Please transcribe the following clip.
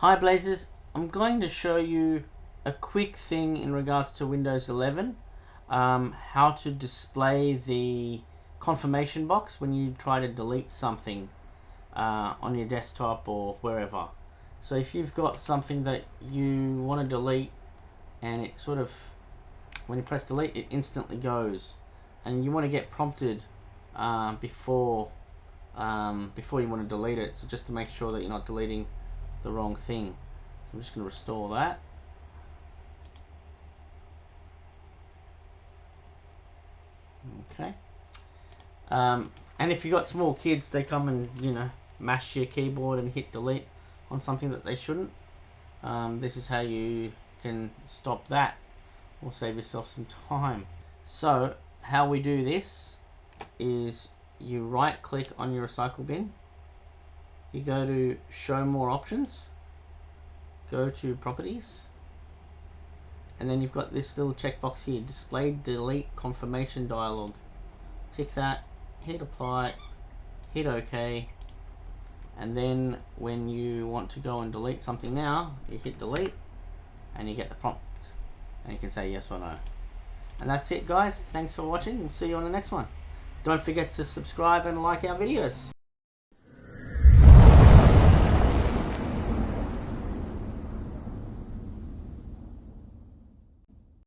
Hi Blazers, I'm going to show you a quick thing in regards to Windows 11, how to display the confirmation box when you try to delete something on your desktop or wherever. So if you've got something that you want to delete and it sort of, when you press delete, it instantly goes, and you want to get prompted before you want to delete it, so just to make sure that you're not deleting the wrong thing. So I'm just going to restore that. Okay. And if you've got small kids, they come and mash your keyboard and hit delete on something that they shouldn't. This is how you can stop that or save yourself some time. So how we do this is you right click on your recycle bin, you go to show more options, go to properties, and then you've got this little checkbox here, display delete confirmation dialog. Tick that, hit apply, hit OK, and then when you want to go and delete something now, you hit delete and you get the prompt and you can say yes or no. And that's it guys, thanks for watching, we'll see you on the next one. Don't forget to subscribe and like our videos.